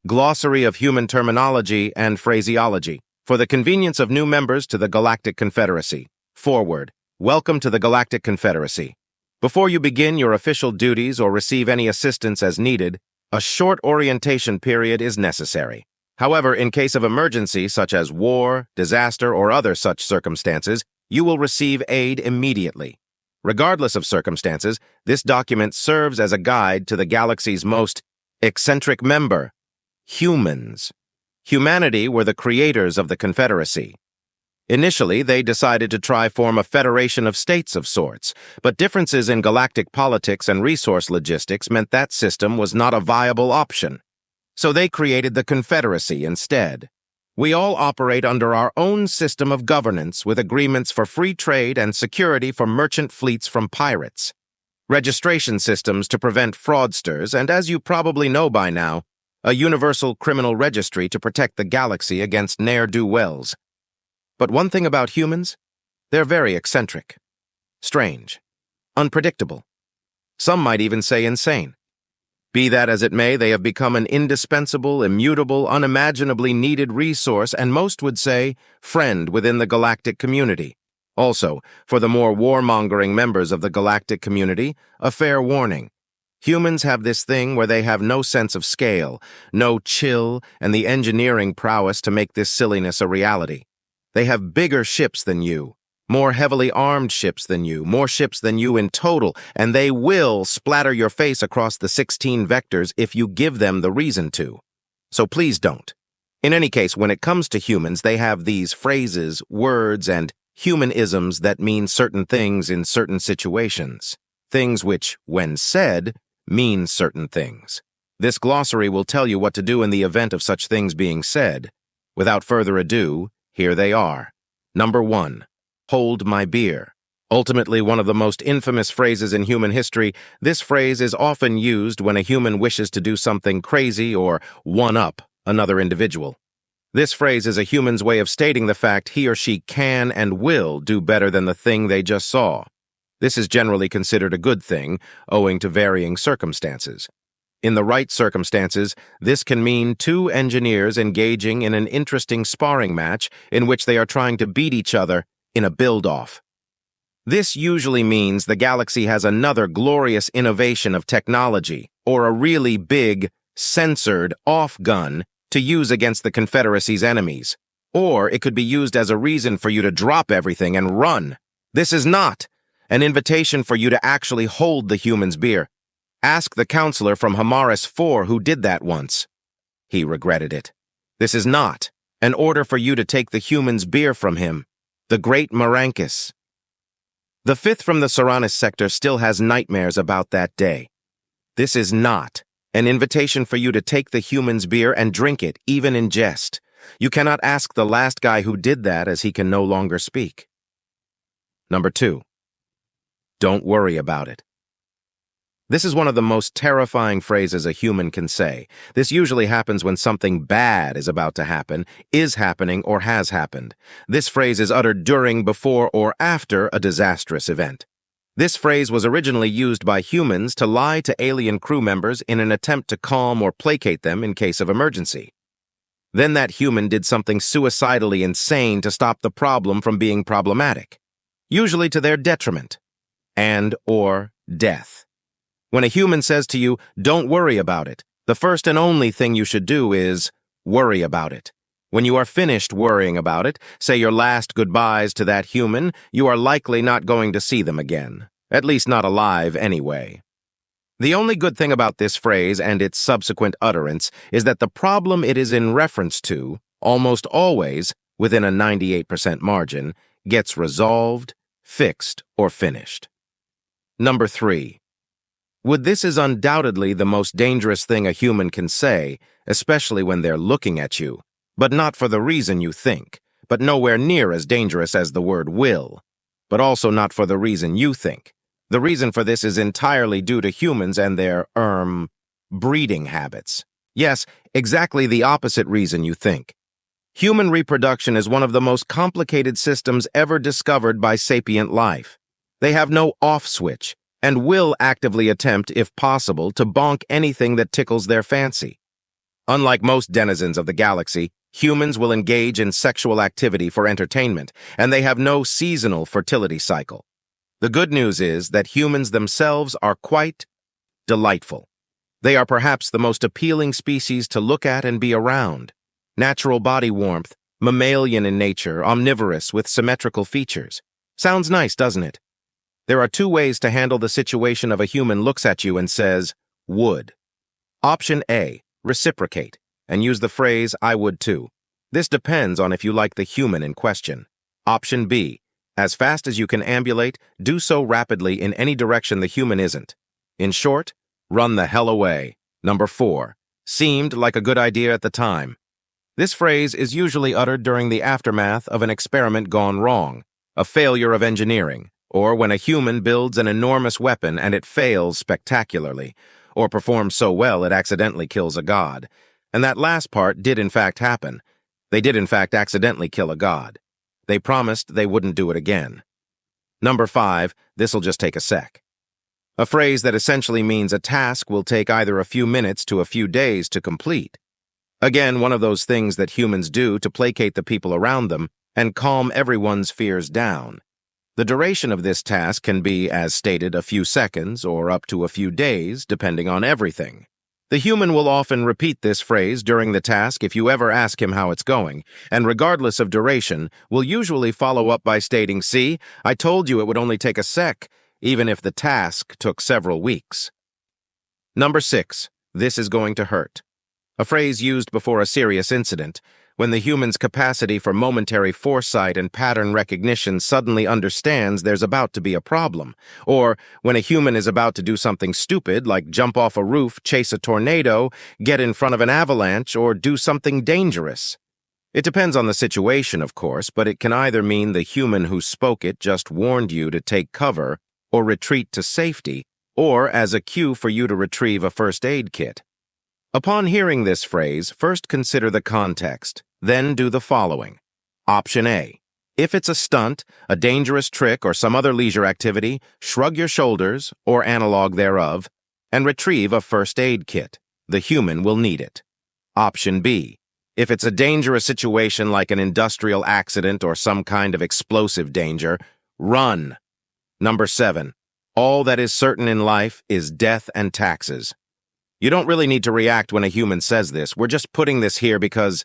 Glossary of Human Terminology and Phraseology. For the convenience of new members to the Galactic Confederacy. Forward. Welcome to the Galactic Confederacy. Before you begin your official duties or receive any assistance as needed, a short orientation period is necessary. However, in case of emergency such as war, disaster, or other such circumstances, you will receive aid immediately. Regardless of circumstances, this document serves as a guide to the galaxy's most eccentric member, humans. Humanity were the creators of the Confederacy. Initially, they decided to try form a federation of states of sorts, but differences in galactic politics and resource logistics meant that system was not a viable option. So they created the Confederacy instead. We all operate under our own system of governance with agreements for free trade and security for merchant fleets from pirates. Registration systems to prevent fraudsters, and as you probably know by now, a universal criminal registry to protect the galaxy against ne'er-do-wells. But one thing about humans, they're very eccentric, strange, unpredictable. Some might even say insane. Be that as it may, they have become an indispensable, immutable, unimaginably needed resource and most would say, friend within the galactic community. Also, for the more warmongering members of the galactic community, a fair warning. Humans have this thing where they have no sense of scale, no chill, and the engineering prowess to make this silliness a reality. They have bigger ships than you, more heavily armed ships than you, more ships than you in total, and they will splatter your face across the 16 vectors if you give them the reason to. So please don't. In any case, when it comes to humans, they have these phrases, words, and humanisms that mean certain things in certain situations. Things which, when said, mean certain things. This glossary will tell you what to do in the event of such things being said. Without further ado, here they are. Number 1. Hold my beer. Ultimately one of the most infamous phrases in human history, this phrase is often used when a human wishes to do something crazy or one-up another individual. This phrase is a human's way of stating the fact he or she can and will do better than the thing they just saw. This is generally considered a good thing, owing to varying circumstances. In the right circumstances, this can mean two engineers engaging in an interesting sparring match in which they are trying to beat each other in a build-off. This usually means the galaxy has another glorious innovation of technology, or a really big, censored off gun to use against the Confederacy's enemies. Or it could be used as a reason for you to drop everything and run. This is not an invitation for you to actually hold the human's beer. Ask the counselor from Hamaris 4 who did that once. He regretted it. This is not an order for you to take the human's beer from him, the great Marankus. The 5th from the Saranis sector still has nightmares about that day. This is not an invitation for you to take the human's beer and drink it, even in jest. You cannot ask the last guy who did that as he can no longer speak. Number 2. Don't worry about it. This is one of the most terrifying phrases a human can say. This usually happens when something bad is about to happen, is happening, or has happened. This phrase is uttered during, before, or after a disastrous event. This phrase was originally used by humans to lie to alien crew members in an attempt to calm or placate them in case of emergency. Then that human did something suicidally insane to stop the problem from being problematic, usually to their detriment, and/or death. When a human says to you, don't worry about it, the first and only thing you should do is worry about it. When you are finished worrying about it, say your last goodbyes to that human, you are likely not going to see them again, at least not alive anyway. The only good thing about this phrase and its subsequent utterance is that the problem it is in reference to, almost always, within a 98% margin, gets resolved, fixed, or finished. Number 3. This is undoubtedly the most dangerous thing a human can say, especially when they're looking at you, but not for the reason you think, but nowhere near as dangerous as the word will, but also not for the reason you think. The reason for this is entirely due to humans and their, breeding habits. Yes, exactly the opposite reason you think. Human reproduction is one of the most complicated systems ever discovered by sapient life. They have no off switch, and will actively attempt, if possible, to bonk anything that tickles their fancy. Unlike most denizens of the galaxy, humans will engage in sexual activity for entertainment, and they have no seasonal fertility cycle. The good news is that humans themselves are quite delightful. They are perhaps the most appealing species to look at and be around. Natural body warmth, mammalian in nature, omnivorous with symmetrical features. Sounds nice, doesn't it? There are two ways to handle the situation of a human looks at you and says, would. Option A, reciprocate, and use the phrase, I would too. This depends on if you like the human in question. Option B, as fast as you can ambulate, do so rapidly in any direction the human isn't. In short, run the hell away. Number 4, seemed like a good idea at the time. This phrase is usually uttered during the aftermath of an experiment gone wrong, a failure of engineering, or when a human builds an enormous weapon and it fails spectacularly, or performs so well it accidentally kills a god. And that last part did in fact happen. They did in fact accidentally kill a god. They promised they wouldn't do it again. Number 5, this'll just take a sec. A phrase that essentially means a task will take either a few minutes to a few days to complete. Again, one of those things that humans do to placate the people around them and calm everyone's fears down. The duration of this task can be, as stated, a few seconds or up to a few days, depending on everything. The human will often repeat this phrase during the task if you ever ask him how it's going, and regardless of duration, will usually follow up by stating, "See, I told you it would only take a sec," even if the task took several weeks. Number 6, this is going to hurt. A phrase used before a serious incident, when the human's capacity for momentary foresight and pattern recognition suddenly understands there's about to be a problem, or when a human is about to do something stupid like jump off a roof, chase a tornado, get in front of an avalanche, or do something dangerous. It depends on the situation, of course, but it can either mean the human who spoke it just warned you to take cover or retreat to safety, or as a cue for you to retrieve a first aid kit. Upon hearing this phrase, first consider the context, then do the following. Option A. If it's a stunt, a dangerous trick, or some other leisure activity, shrug your shoulders, or analog thereof, and retrieve a first aid kit. The human will need it. Option B. If it's a dangerous situation like an industrial accident or some kind of explosive danger, run. Number 7. All that is certain in life is death and taxes. You don't really need to react when a human says this. We're just putting this here because,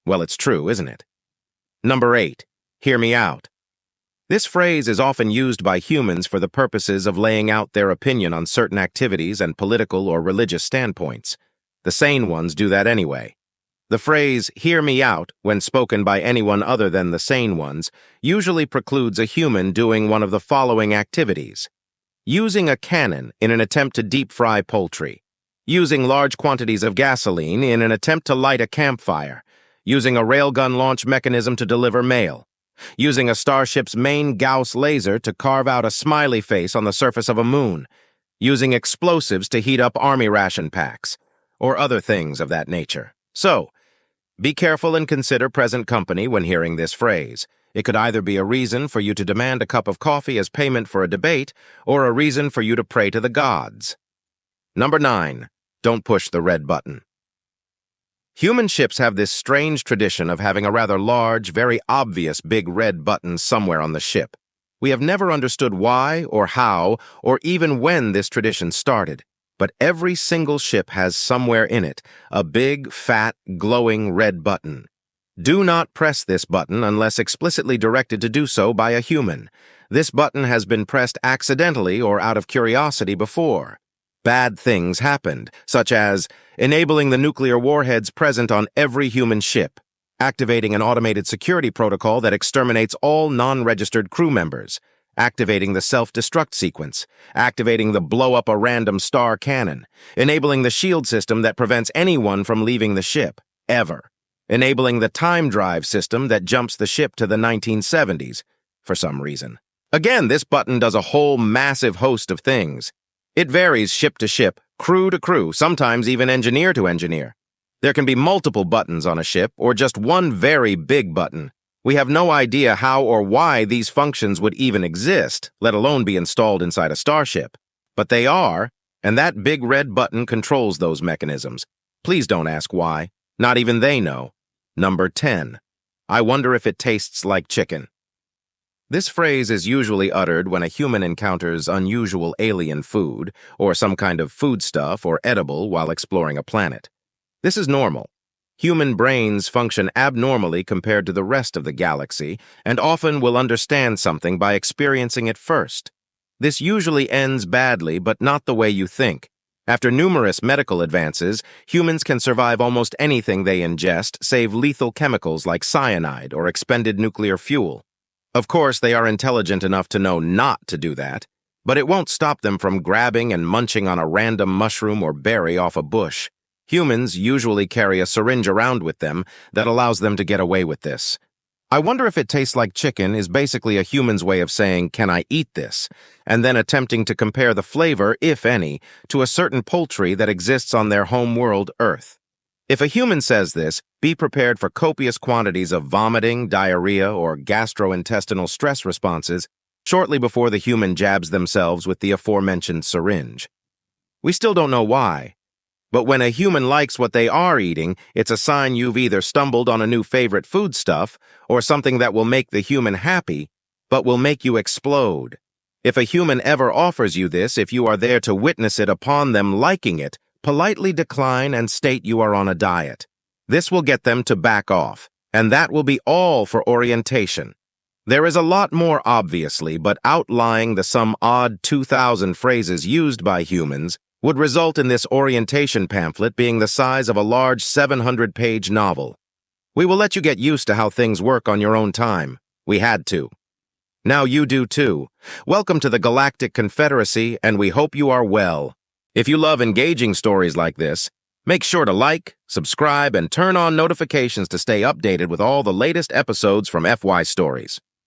well, it's true, isn't it? Number 8, hear me out. This phrase is often used by humans for the purposes of laying out their opinion on certain activities and political or religious standpoints. The sane ones do that anyway. The phrase, hear me out, when spoken by anyone other than the sane ones, usually precludes a human doing one of the following activities. Using a cannon in an attempt to deep fry poultry. Using large quantities of gasoline in an attempt to light a campfire. Using a railgun launch mechanism to deliver mail. Using a starship's main Gauss laser to carve out a smiley face on the surface of a moon. Using explosives to heat up army ration packs. Or other things of that nature. So, be careful and consider present company when hearing this phrase. It could either be a reason for you to demand a cup of coffee as payment for a debate, or a reason for you to pray to the gods. Number 9, don't push the red button. Human ships have this strange tradition of having a rather large, very obvious big red button somewhere on the ship. We have never understood why or how or even when this tradition started, but every single ship has somewhere in it a big, fat, glowing red button. Do not press this button unless explicitly directed to do so by a human. This button has been pressed accidentally or out of curiosity before. Bad things happened, such as enabling the nuclear warheads present on every human ship, activating an automated security protocol that exterminates all non-registered crew members, activating the self-destruct sequence, activating the blow-up-a-random-star cannon, enabling the shield system that prevents anyone from leaving the ship, ever, enabling the time drive system that jumps the ship to the 1970s, for some reason. Again, this button does a whole massive host of things. It varies ship to ship, crew to crew, sometimes even engineer to engineer. There can be multiple buttons on a ship, or just one very big button. We have no idea how or why these functions would even exist, let alone be installed inside a starship. But they are, and that big red button controls those mechanisms. Please don't ask why. Not even they know. Number 10. I wonder if it tastes like chicken. This phrase is usually uttered when a human encounters unusual alien food, or some kind of foodstuff or edible while exploring a planet. This is normal. Human brains function abnormally compared to the rest of the galaxy, and often will understand something by experiencing it first. This usually ends badly, but not the way you think. After numerous medical advances, humans can survive almost anything they ingest, save lethal chemicals like cyanide or expended nuclear fuel. Of course, they are intelligent enough to know not to do that, but it won't stop them from grabbing and munching on a random mushroom or berry off a bush. Humans usually carry a syringe around with them that allows them to get away with this. I wonder if it tastes like chicken is basically a human's way of saying, "Can I eat this?" and then attempting to compare the flavor, if any, to a certain poultry that exists on their home world, Earth. If a human says this, be prepared for copious quantities of vomiting, diarrhea, or gastrointestinal stress responses shortly before the human jabs themselves with the aforementioned syringe. We still don't know why, but when a human likes what they are eating, it's a sign you've either stumbled on a new favorite foodstuff or something that will make the human happy, but will make you explode. If a human ever offers you this, if you are there to witness it upon them liking it, politely decline and state you are on a diet. This will get them to back off, and that will be all for orientation. There is a lot more, obviously, but outlying the some odd 2,000 phrases used by humans would result in this orientation pamphlet being the size of a large 700-page novel. We will let you get used to how things work on your own time. We had to. Now you do too. Welcome to the Galactic Confederacy, and we hope you are well. If you love engaging stories like this, make sure to like, subscribe, and turn on notifications to stay updated with all the latest episodes from FY Stories.